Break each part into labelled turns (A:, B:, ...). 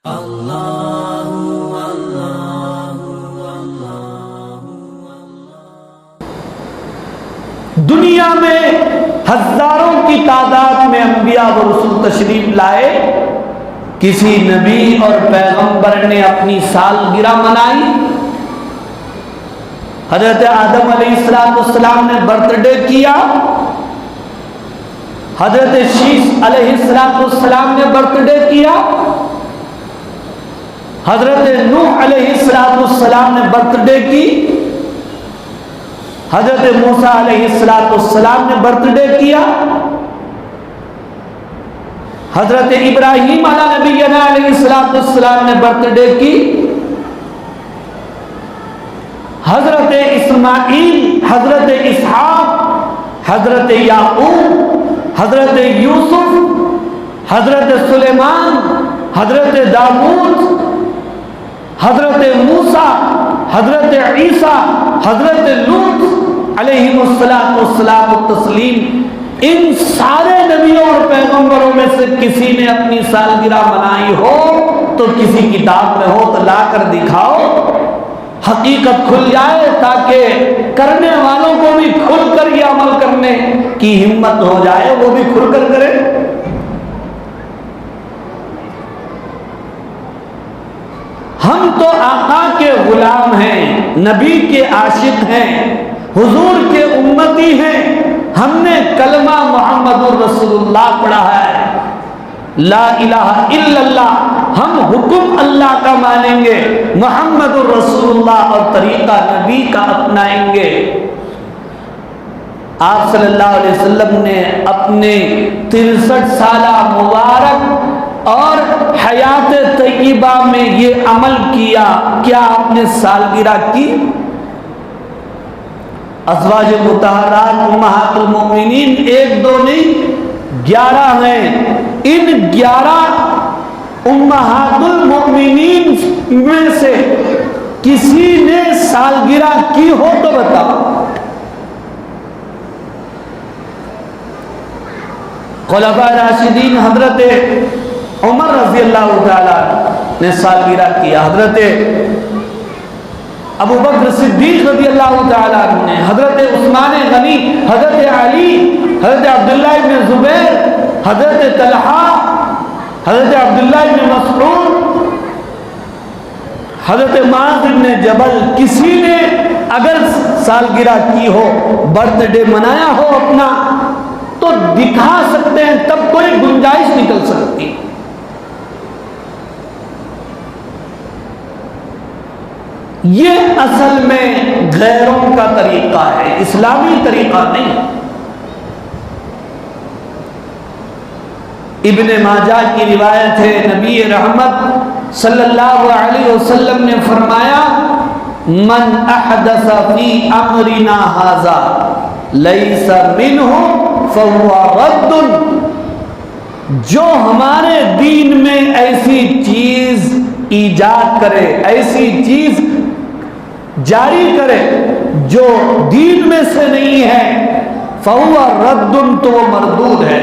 A: دنیا میں ہزاروں کی تعداد میں انبیاء و رسول تشریف لائے، کسی نبی اور پیغمبر نے اپنی سالگرہ منائی؟ حضرت آدم علیہ السلام نے برتھ ڈے کیا، حضرت شیس علیہ السلام نے برتھ ڈے کیا، حضرت نوح علیہ السلام نے برتھ ڈے کی، حضرت موسیٰ علیہ السلام نے برتھ ڈے کیا، حضرت ابراہیم علیہ السلام نے برتھ ڈے کی، حضرت اسماعیل، حضرت اسحاق، حضرت یعقوب، حضرت یوسف، حضرت سلیمان، حضرت داؤد، حضرت موسیٰ، حضرت عیسیٰ، حضرت لوط علیہ السلام التسلیم، ان سارے نبیوں اور پیغمبروں میں سے کسی نے اپنی سالگرہ منائی ہو تو کسی کتاب میں ہو تو لا کر دکھاؤ، حقیقت کھل جائے تاکہ کرنے والوں کو بھی کھل کر یہ عمل کرنے کی ہمت ہو جائے، وہ بھی کھل کر کرے۔ ہم تو آقا کے غلام ہیں، نبی کے عاشق ہیں، حضور کے امتی ہیں، ہم نے کلمہ محمد الرسول اللہ پڑھا ہے، لا الہ الا اللہ، ہم حکم اللہ کا مانیں گے، محمد الرسول اللہ اور طریقہ نبی کا اپنائیں گے۔ آپ صلی اللہ علیہ وسلم نے اپنے 63 سالہ مبارک اور حیات طیبہ میں یہ عمل کیا۔ کیا آپ نے سالگرہ کی؟ ازواج مطہرات امہات المؤمنین 1 2 نہیں 11 ہیں، ان 11 امہات المؤمنین میں سے کسی نے سالگرہ کی ہو تو بتاؤ۔ خلفاء راشدین حضرت عمر رضی اللہ تعالیٰ نے سالگرہ کیا، حضرت ابو بکر صدیق رضی اللہ تعالیٰ نے، حضرت عثمان غنی، حضرت علی، حضرت عبداللہ بن زبیر، حضرت طلحہ، حضرت عبداللہ بن مسعود، حضرت معاذ بن جبل، کسی نے اگر سالگرہ کی ہو، برتھ ڈے منایا ہو اپنا تو دکھا سکتے ہیں، تب کوئی گنجائش نکل سکتی۔ یہ اصل میں غیروں کا طریقہ ہے، اسلامی طریقہ نہیں۔ ابن ماجہ کی روایت ہے، نبی رحمت صلی اللہ علیہ وسلم نے فرمایا، من احدث فی امرنا ھذا لیس منہ فہو رد، جو ہمارے دین میں ایسی چیز ایجاد کرے، ایسی چیز جاری کرے جو دین میں سے نہیں ہے، فہو رد، تو وہ مردود ہے،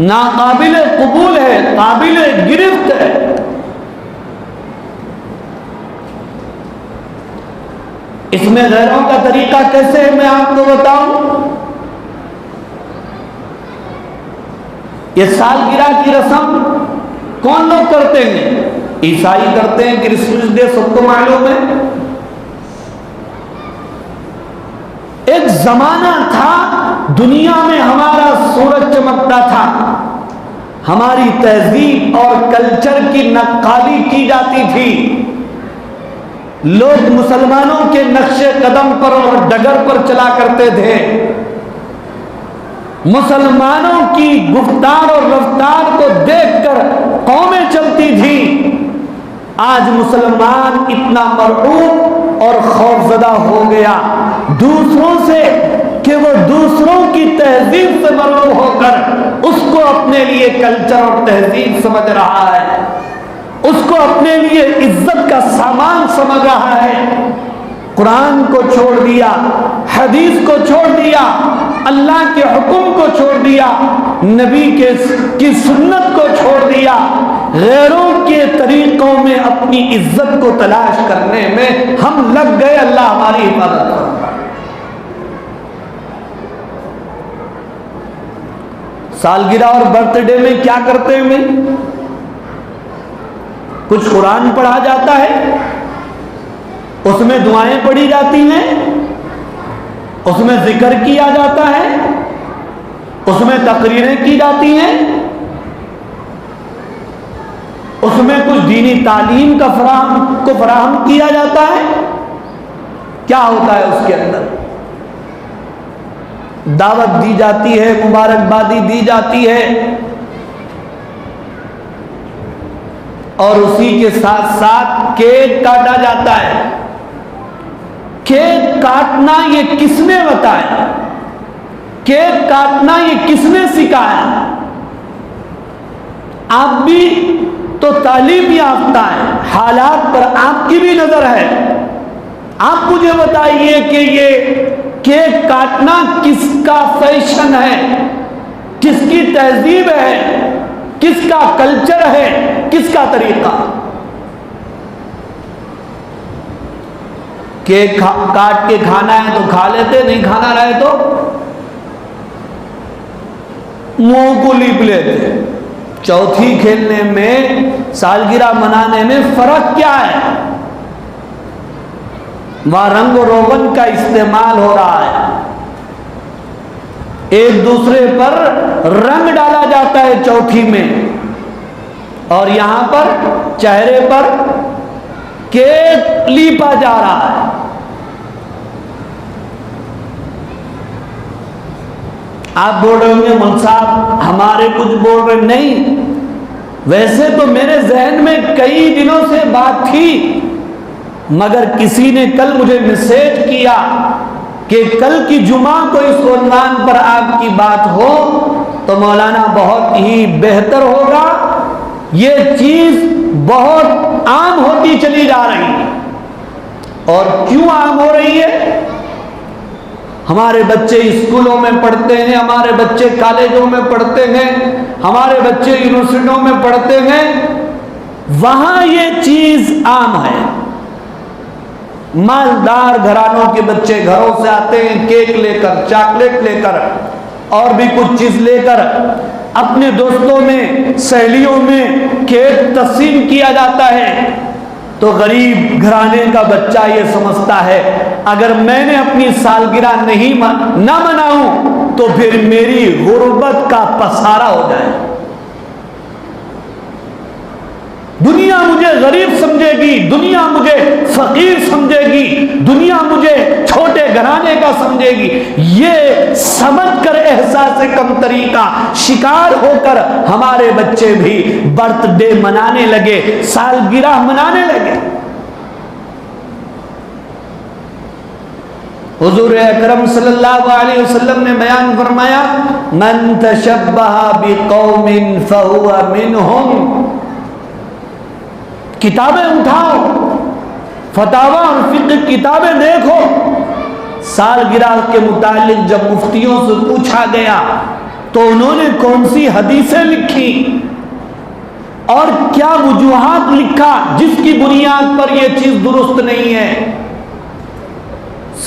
A: ناقابل قبول ہے، قابل گرفت ہے۔ اس میں غیروں کا طریقہ کیسے ہے میں آپ کو بتاؤں۔ یہ سالگرہ کی رسم کون لوگ کرتے ہیں؟ عیسائی کرتے ہیں، کرسمس ڈے سب کو معلوم ہے۔ ایک زمانہ تھا دنیا میں ہمارا سورج چمکتا تھا، ہماری تہذیب اور کلچر کی نقالی کی جاتی تھی، لوگ مسلمانوں کے نقش قدم پر اور ڈگر پر چلا کرتے تھے، مسلمانوں کی گفتار اور رفتار کو دیکھ کر قومیں چلتی تھیں۔ آج مسلمان اتنا مرعوب اور خوفزدہ ہو گیا دوسروں سے کہ وہ دوسروں کی تہذیب سے مرعوب ہو کر اس کو اپنے لیے کلچر اور تہذیب سمجھ رہا ہے، اس کو اپنے لیے عزت کا سامان سمجھ رہا ہے۔ قرآن کو چھوڑ دیا، حدیث کو چھوڑ دیا، اللہ کے حکم کو چھوڑ دیا، نبی کی سنت کو چھوڑ دیا، غیروں کے طریقوں میں اپنی عزت کو تلاش کرنے میں ہم لگ گئے. اللہ ہماری حفاظت کرے. سالگرہ اور برتھ ڈے میں کیا کرتے ہیں؟ کچھ قرآن پڑھا جاتا ہے، اس میں دعائیں پڑھی جاتی ہیں، اس میں ذکر کیا جاتا ہے، اس میں تقریریں کی جاتی ہیں، اس میں کچھ دینی تعلیم کو فراہم کیا جاتا ہے. کیا ہوتا ہے اس کے اندر؟ دعوت دی جاتی ہے، مبارکبادی دی جاتی ہے، اور اسی کے ساتھ ساتھ کیک کاٹا جاتا ہے. کیک کاٹنا یہ کس نے بتایا؟ کیک کاٹنا یہ کس نے سکھایا؟ آپ بھی تو تعلیم یافتہ ہے، حالات پر آپ کی بھی نظر ہے. آپ مجھے بتائیے کہ یہ کیک کاٹنا کس کا فیشن ہے، کس کی تہذیب ہے، کس کا کلچر ہے، کس کا طریقہ؟ کیک کاٹ کے کھانا ہے تو کھا لیتے، نہیں کھانا رہے تو منہ کو لیپ لیتے. چوتھی کھیلنے میں، سالگرہ منانے میں فرق کیا ہے؟ وہاں رنگ و روغن کا استعمال ہو رہا ہے، ایک دوسرے پر رنگ ڈالا جاتا ہے چوتھی میں، اور یہاں پر چہرے پر کیک لیپا جا رہا ہے. آپ بول رہے ہوں گے مول صاحب ہمارے کچھ بول رہے نہیں. ویسے تو میرے ذہن میں کئی دنوں سے بات تھی، مگر کسی نے کل مجھے میسج کیا کہ کل کی جمعہ کو اس عنوان پر آپ کی بات ہو تو مولانا بہت ہی بہتر ہوگا. یہ چیز بہت عام ہوتی چلی جا رہی ہے. اور کیوں عام ہو رہی ہے؟ ہمارے بچے اسکولوں میں پڑھتے ہیں، ہمارے بچے کالجوں میں پڑھتے ہیں، ہمارے بچے یونیورسٹیوں میں پڑھتے ہیں، وہاں یہ چیز عام ہے. مالدار گھرانوں کے بچے گھروں سے آتے ہیں کیک لے کر، چاکلیٹ لے کر، اور بھی کچھ چیز لے کر، اپنے دوستوں میں، سہیلیوں میں کیک تقسیم کیا جاتا ہے. تو غریب گھرانے کا بچہ یہ سمجھتا ہے اگر میں نے اپنی سالگرہ نہ مناؤں تو پھر میری غربت کا پسارا ہو جائے. دنیا مجھے غریب سمجھے گی، دنیا مجھے فقیر سمجھے گی، دنیا مجھے چھوٹے گھرانے کا سمجھے گی. یہ سمجھ کر احساس کمتری کا شکار ہو کر ہمارے بچے بھی برتھ ڈے منانے لگے، سالگرہ منانے لگے. حضور اکرم صلی اللہ علیہ وسلم نے بیان فرمایا من تشبہ بقوم فہو منہم. کتابیں اٹھاؤ، فتاوی اور فقہ کتابیں دیکھو. سالگرہ کے متعلق جب مفتیوں سے پوچھا گیا تو انہوں نے کون سی حدیثیں لکھی اور کیا وجوہات لکھا جس کی بنیاد پر یہ چیز درست نہیں ہے.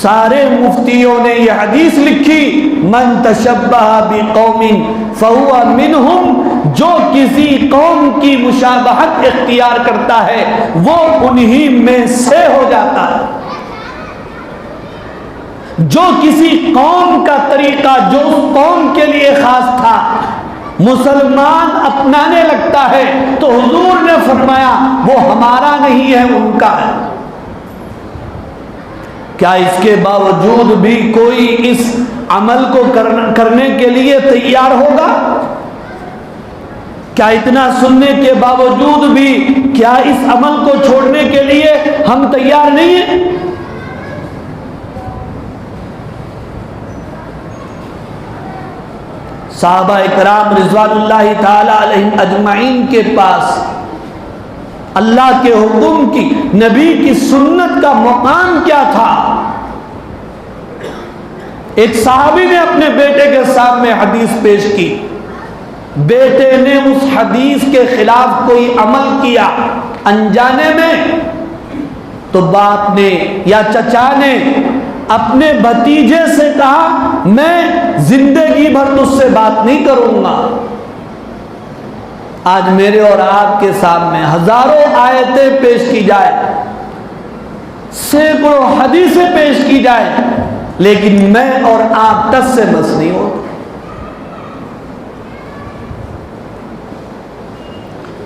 A: سارے مفتیوں نے یہ حدیث لکھی من تشبہ بقوم فہو منہم. جو کسی قوم کی مشابہت اختیار کرتا ہے وہ انہی میں سے ہو جاتا ہے. جو کسی قوم کا طریقہ جو اس قوم کے لیے خاص تھا مسلمان اپنانے لگتا ہے تو حضور نے فرمایا وہ ہمارا نہیں ہے، ان کا ہے. کیا اس کے باوجود بھی کوئی اس عمل کو کرنے کے لیے تیار ہوگا؟ کیا اتنا سننے کے باوجود بھی کیا اس عمل کو چھوڑنے کے لیے ہم تیار نہیں ہیں؟ صحابہ کرام رضوان اللہ تعالی علیہم اجمعین کے پاس اللہ کے حکم کی، نبی کی سنت کا مقام کیا تھا؟ ایک صحابی نے اپنے بیٹے کے سامنے حدیث پیش کی بیٹے نے اس حدیث کے خلاف کوئی عمل کیا انجانے میں، تو باپ نے یا چچا نے اپنے بھتیجے سے کہا میں زندگی بھر تجھ سے بات نہیں کروں گا۔ آج میرے اور آپ کے سامنے ہزاروں آیتیں پیش کی جائے، سینکڑوں حدیثیں پیش کی جائے، لیکن میں اور آپ ٹس سے بس نہیں ہوتے۔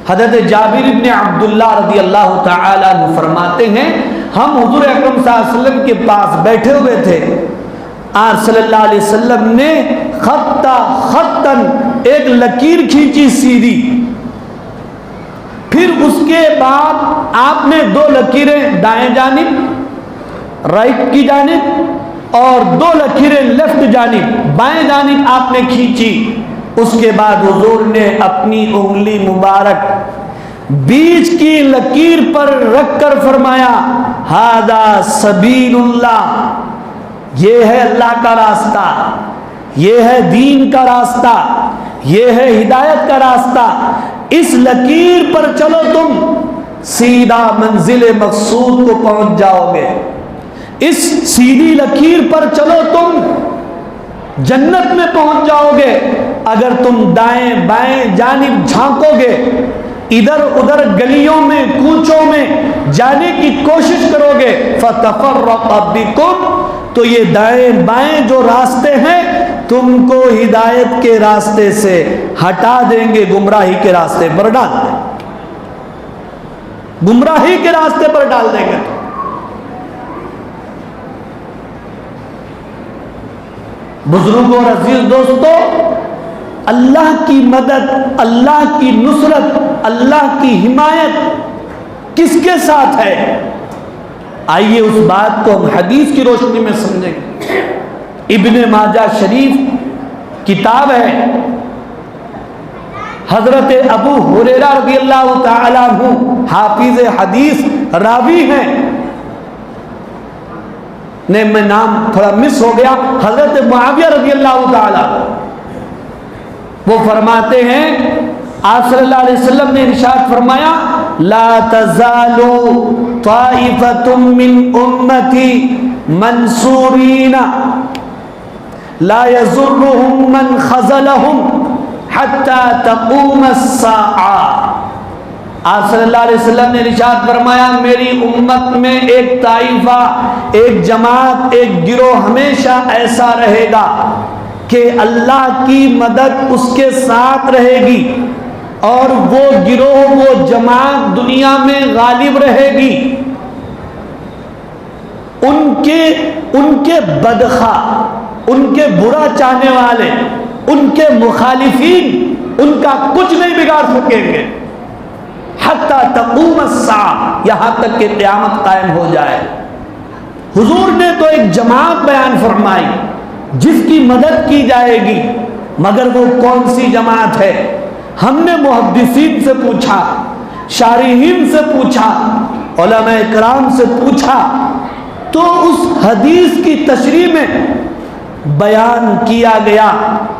A: حضرت جابر بن عبداللہ رضی اللہ تعالی عنہ فرماتے ہیں ہم حضور اکرم صلی اللہ علیہ وسلم کے پاس بیٹھے ہوئے تھے، آپ صلی اللہ علیہ وسلم نے خطاً ایک لکیر کھینچی سیدھی، پھر اس کے بعد آپ نے 2 لکیریں دائیں جانب رائٹ کی جانب اور 2 لکیریں لیفٹ جانب بائیں جانب آپ نے کھینچی۔ اس کے بعد حضور نے اپنی انگلی مبارک بیچ کی لکیر پر رکھ کر فرمایا ھذا سبیل اللہ، یہ ہے اللہ کا راستہ، یہ ہے دین کا راستہ، یہ ہے ہدایت کا راستہ، اس لکیر پر چلو تم سیدھا منزل مقصود کو پہنچ جاؤ گے، اس سیدھی لکیر پر چلو تم جنت میں پہنچ جاؤ گے۔ اگر تم دائیں بائیں جانب جھانکو گے، ادھر ادھر گلیوں میں کوچوں میں جانے کی کوشش کرو گے فَتَفَرَّقَ بِكُمْ، تو یہ دائیں بائیں جو راستے ہیں تم کو ہدایت کے راستے سے ہٹا دیں گے، گمراہی کے راستے پر ڈال دیں گے، گمراہی کے راستے پر ڈال دیں گے۔ بزرگوں اور عزیز دوستو، اللہ کی مدد، اللہ کی نصرت، اللہ کی حمایت کس کے ساتھ ہے؟ آئیے اس بات کو ہم حدیث کی روشنی میں سمجھیں گے۔ ابن ماجہ شریف کتاب ہے، حضرت ابو ہریرہ رضی اللہ تعالی عنہ حافظ حدیث راوی ہیں، میں نام تھوڑا مس ہو گیا، حضرت معاویہ رضی اللہ تعالی، وہ فرماتے ہیں آپ صلی اللہ علیہ وسلم نے ارشاد فرمایا لا تزال طائفة من امتی منصورین لا يضرهم من خذلهم حتى تقوم الساعة۔ آپ صلی اللہ علیہ وسلم نے ارشاد فرمایا میری امت میں ایک طائفہ، ایک جماعت، ایک گروہ ہمیشہ ایسا رہے گا کہ اللہ کی مدد اس کے ساتھ رہے گی، اور وہ گروہ، وہ جماعت دنیا میں غالب رہے گی، ان کے بدخواہ، ان کے برا چاہنے والے، ان کے مخالفین ان کا کچھ نہیں بگاڑ سکیں گے، حتی تقوم الساعہ، یہاں تک کہ قیامت قائم ہو جائے۔ حضور نے تو ایک جماعت بیان فرمائی جس کی مدد کی جائے گی، مگر وہ کون سی جماعت ہے؟ ہم نے محدثین سے پوچھا، شارحین سے پوچھا، علماء کرام سے پوچھا، تو اس حدیث کی تشریح میں بیان کیا گیا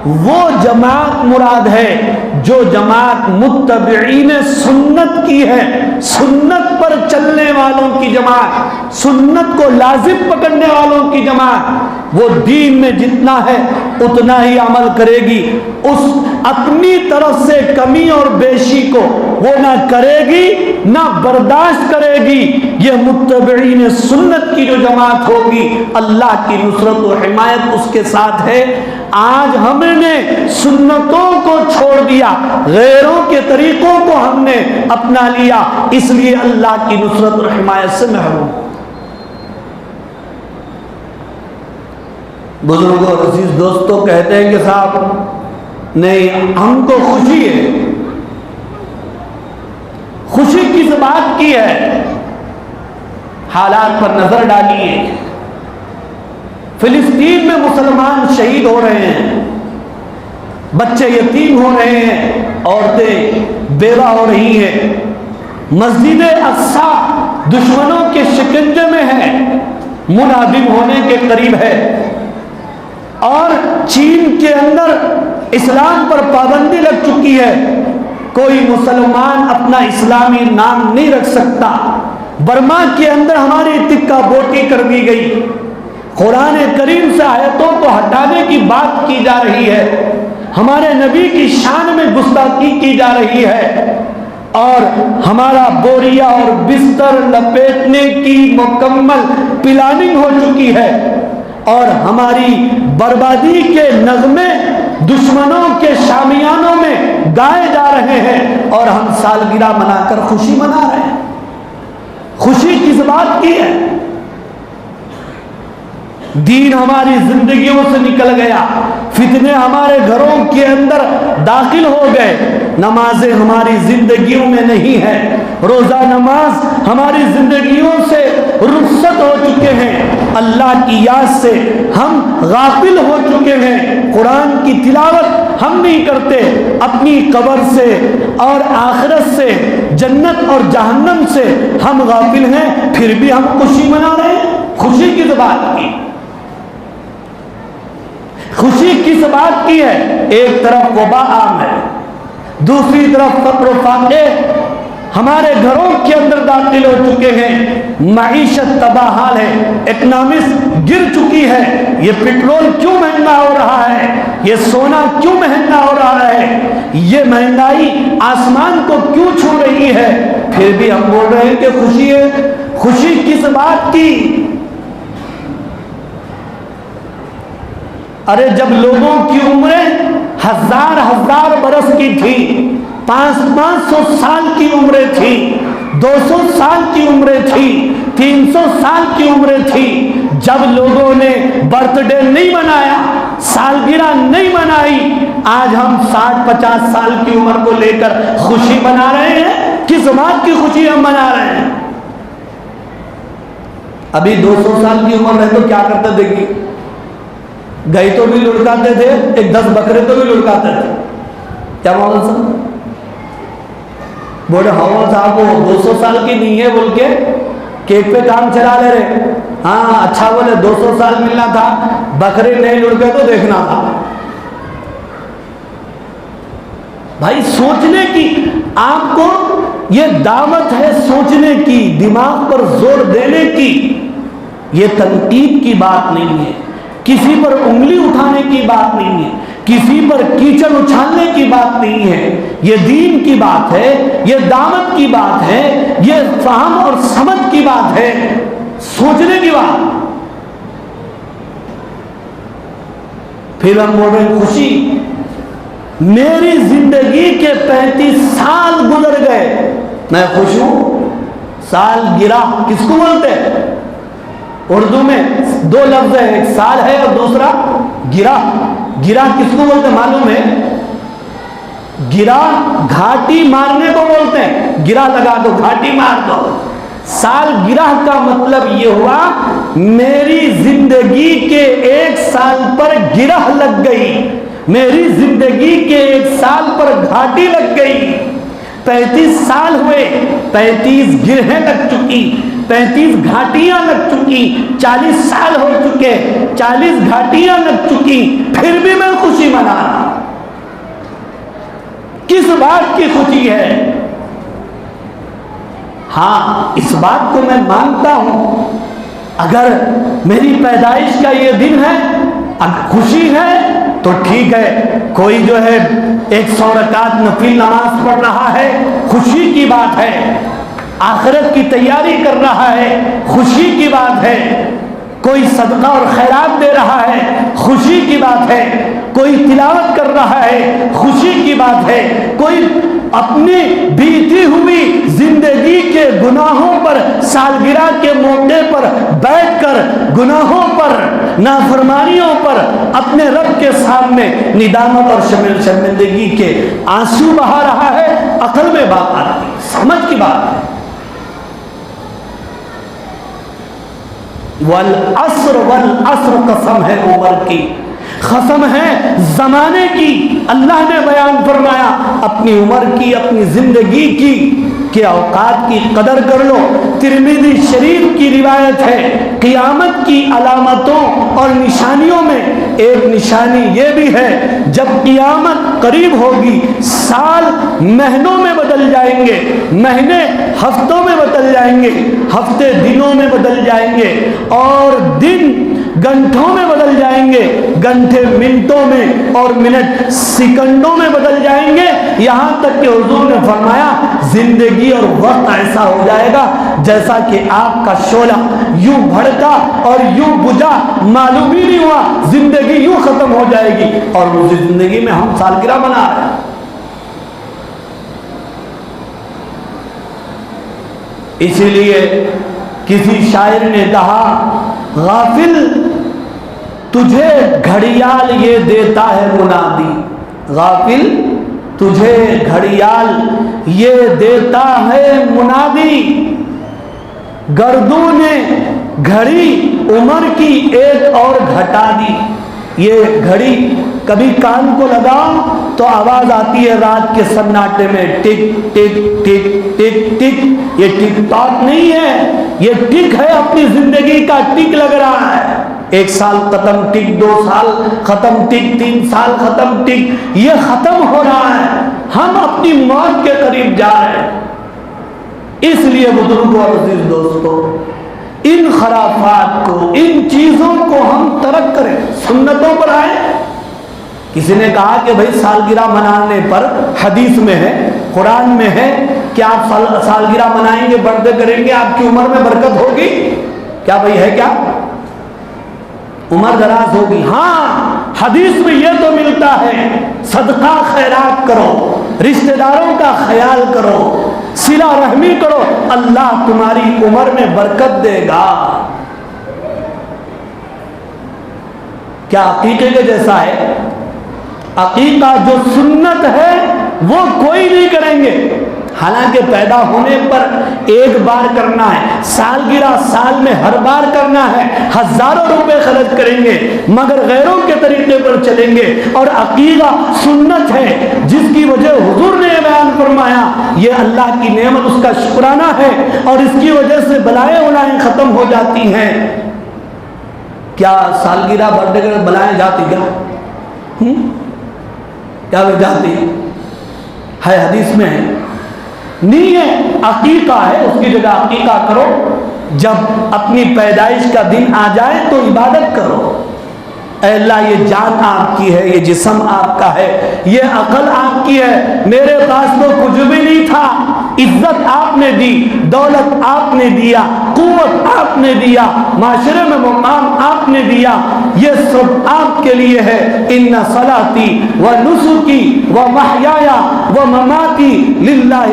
A: وہ جماعت مراد ہے جو جماعت متبعین سنت کی ہے، سنت پر چلنے والوں کی جماعت، سنت کو لازم پکڑنے والوں کی جماعت، وہ دین میں جتنا ہے اتنا ہی عمل کرے گی، اس اپنی طرف سے کمی اور بیشی کو وہ نہ کرے گی نہ برداشت کرے گی۔ یہ متبعین سنت کی جو جماعت ہوگی اللہ کی نصرت و حمایت اس کے ساتھ ہے۔ آج ہم نے سنتوں کو چھوڑ دیا، غیروں کے طریقوں کو ہم نے اپنا لیا، اس لیے اللہ کی نصرت اور حمایت سے محروم۔ بزرگوں اور عزیز دوستوں کہتے ہیں کہ صاحب نہیں، ہم کو خوشی ہے، خوشی کس بات کی ہے؟ حالات پر نظر ڈالیے، فلسطین میں مسلمان شہید ہو رہے ہیں، بچے یتیم ہو رہے ہیں، عورتیں بیوہ ہو رہی ہیں، مسجد اقصی دشمنوں کے شکنجے میں ہے، منہدم ہونے کے قریب ہے، اور چین کے اندر اسلام پر پابندی لگ چکی ہے، کوئی مسلمان اپنا اسلامی نام نہیں رکھ سکتا۔ برما کے اندر ہماری تکہ بوٹی کر دی گئی، قرآن کریم سے آیتوں کو ہٹانے کی بات کی جا رہی ہے، ہمارے نبی کی شان میں گستاخی کی جا رہی ہے، اور ہمارا بوریا اور بستر لپیٹنے کی مکمل پلاننگ ہو چکی ہے، اور ہماری بربادی کے نغمے دشمنوں کے شامیانوں میں گائے جا رہے ہیں، اور ہم سالگرہ منا کر خوشی منا رہے ہیں۔ خوشی کس بات کی ہے؟ دین ہماری زندگیوں سے نکل گیا، فتنے ہمارے گھروں کے اندر داخل ہو گئے، نمازیں ہماری زندگیوں میں نہیں ہے، روزہ نماز ہماری زندگیوں سے رخصت ہو چکے ہیں، اللہ کی یاد سے ہم غافل ہو چکے ہیں، قرآن کی تلاوت ہم نہیں کرتے، اپنی قبر سے اور آخرت سے، جنت اور جہنم سے ہم غافل ہیں، پھر بھی ہم خوشی منا رہے ہیں۔ خوشی کس بات کی؟ خوشی کس بات کی ہے؟ ایک طرف وبا عام ہے، دوسری طرف فقر و فاقے ہمارے گھروں کے اندر داخل ہو چکے ہیں، معیشت تباہ حال ہے، اکنامکس گر چکی ہے، یہ پیٹرول کیوں مہنگا ہو رہا ہے، یہ سونا کیوں مہنگا ہو رہا ہے، یہ مہنگائی آسمان کو کیوں چھو رہی ہے، پھر بھی ہم بول رہے ہیں کہ خوشی ہے۔ خوشی کس بات کی؟ ارے جب لوگوں کی عمریں ہزار ہزار برس کی تھی، 500 سال کی عمریں تھی، 200 سال کی عمریں تھی، 300 سال کی عمریں تھی، جب لوگوں نے برتھ ڈے نہیں منایا، سالگرہ نہیں منائی، آج ہم 60-50 سال کی عمر کو لے کر خوشی منا رہے ہیں۔ کس بات کی خوشی ہم منا رہے ہیں؟ ابھی 200 سال کی عمر ہے تو کیا کرتے دیکھیے، گئے تو بھی لڑکاتے تھے، ایک 10 بکرے تو بھی لڑکاتے تھے۔ کیا مولانا صاحب بولے؟ ہاں صاحب کو 200 سال کی نہیں ہے بول کے کیک پہ کام چلا لے رہے۔ ہاں اچھا بولے 200 سال ملنا تھا، بکرے نہیں لڑکے تو دیکھنا تھا۔ بھائی سوچنے کی، آپ کو یہ دعوت ہے سوچنے کی، دماغ پر زور دینے کی، یہ تنقید کی بات نہیں ہے، کسی پر انگلی اٹھانے کی بات نہیں ہے، کسی پر کیچڑ اچھالنے کی بات نہیں ہے، یہ دین کی بات ہے، یہ دعوت کی بات ہے، یہ فہم اور سمجھ کی بات ہے، سوچنے کی بات۔ پھر ہم بول رہے ہیں خوشی، میری زندگی کے 35 سال گزر گئے، میں خوش ہوں۔ سال گرہ کس کو بولتے ہیں؟ اردو میں 2 لفظ ہے، ایک سال ہے اور دوسرا گرہ۔ گرہ کس کو بولتے ہیں معلوم ہے؟ گرہ گھاٹی مارنے کو بولتے ہیں، گرہ لگا دو، گھاٹی مار دو۔ سال گرہ کا مطلب یہ ہوا میری زندگی کے 1 سال پر گرہ لگ گئی، میری زندگی کے 1 سال پر گھاٹی لگ گئی۔ 35 سال ہوئے، 35 گرہیں لگ چکی، 35 گھاٹیاں لگ چکی، 40 سال ہو چکے، 40 گھاٹیاں لگ چکی، پھر بھی میں خوشی منا رہا۔ کس بات کی خوشی ہے؟ ہاں اس بات کو میں مانتا ہوں، اگر میری پیدائش کا یہ دن ہے، خوشی ہے تو ٹھیک ہے، کوئی جو ہے 100 رکعت نفل نماز پڑھ رہا ہے، خوشی کی بات ہے، آخرت کی تیاری کر رہا ہے، خوشی کی بات ہے، کوئی صدقہ اور خیرات دے رہا ہے، خوشی کی بات ہے، کوئی تلاوت کر رہا ہے، خوشی کی بات ہے، کوئی اپنی بیتی ہوئی زندگی کے گناہوں پر سالگرہ کے موقع پر بیٹھ کر گناہوں پر، نافرمانیوں پر اپنے رب کے سامنے ندامت اور شرمندگی کے آنسو بہا رہا ہے، عقل میں بات آتی ہے، سمجھ کی بات ہے۔ والعصر والعصر قسم ہے عمر کی، قسم ہے زمانے کی، اللہ نے بیان فرمایا اپنی عمر کی، اپنی زندگی کی کہ اوقات کی قدر کر لو۔ ترمذی شریف کی روایت ہے، قیامت کی علامتوں اور نشانیوں میں ایک نشانی یہ بھی ہے، جب قیامت قریب ہوگی سال مہینوں میں بدل جائیں گے، مہینے ہفتوں میں بدل جائیں گے، ہفتے دنوں میں بدل جائیں گے، اور دن گھنٹوں میں بدل جائیں گے، گھنٹے منٹوں میں، اور منٹ سیکنڈوں میں بدل جائیں گے، یہاں تک کہ حضور نے فرمایا زندگی اور وقت ایسا ہو جائے گا جیسا کہ آگ کا شعلہ یوں بھڑکا اور یوں بجھا، معلوم ہی نہیں ہوا، زندگی یوں ختم ہو جائے گی، اور اسی زندگی میں ہم سالگرہ منا رہے ہیں۔ اسی لیے کسی شاعر نے کہا، غافل تجھے گھڑیال یہ دیتا ہے منادی، غافل تجھے گھڑیال یہ دیتا ہے منادی، گردوں نے گھڑی عمر کی ایک اور گھٹا دی۔ یہ گھڑی کبھی کان کو لگاؤ تو آواز آتی ہے رات کے سناٹے میں، ٹک ٹک ٹک ٹک ٹک۔ یہ ٹک ٹاک نہیں ہے، یہ ٹک ہے، اپنی زندگی کا ٹک لگ رہا ہے۔ 1 سال ختم ٹک، 2 سال ختم ٹک، 3 سال ختم ٹک، یہ ختم ہو رہا ہے، ہم اپنی موت کے قریب جا رہے ہیں۔ اس لیے بزرگوں اور عزیز دوستوں، ان خرافات کو، ان چیزوں کو ہم ترک کریں، سنتوں پر آئیں۔ کسی نے کہا کہ بھائی سالگرہ منانے پر حدیث میں ہے، قرآن میں ہے کہ آپ سالگرہ منائیں گے، برتھڈے کریں گے، آپ کی عمر میں برکت ہوگی۔ کیا بھائی ہے کیا؟ عمر دراز ہوگی؟ ہاں، حدیث میں یہ تو ملتا ہے، صدقہ خیرات کرو، رشتہ داروں کا خیال کرو، صلہ رحمی کرو، اللہ تمہاری عمر میں برکت دے گا۔ کیا عقیقے کے جیسا ہے؟ عقیقہ جو سنت ہے وہ کوئی نہیں کریں گے، حالانکہ پیدا ہونے پر ایک بار کرنا ہے، سالگرہ سال میں ہر بار کرنا ہے، ہزاروں روپے خرچ کریں گے، مگر غیروں کے طریقے پر چلیں گے۔ اور عقیقہ سنت ہے جس کی وجہ حضور نے بیان فرمایا یہ اللہ کی نعمت، اس کا شکرانہ ہے، اور اس کی وجہ سے بلائیں اولائیں ختم ہو جاتی ہیں۔ کیا سالگرہ برتھڈے کے بلائیں جاتی کیا؟ کیا وہ جاتی ہے؟ حدیث میں ہے نہیں ہے، عقیقہ ہے، اس کی جگہ عقیقہ کرو۔ جب اپنی پیدائش کا دن آ جائے تو عبادت کرو، اے اللہ یہ جان آپ کی ہے، یہ جسم آپ کا ہے، یہ عقل آپ کی ہے، میرے پاس تو کچھ بھی نہیں تھا، عزت آپ نے دی، دولت آپ نے دیا، قوت آپ نے دیا، معاشرے میں مقام آپ نے دیا، یہ سب آپ کے لیے ہے۔ ان صلاتی و نسکی و محیایا و مماتی للہ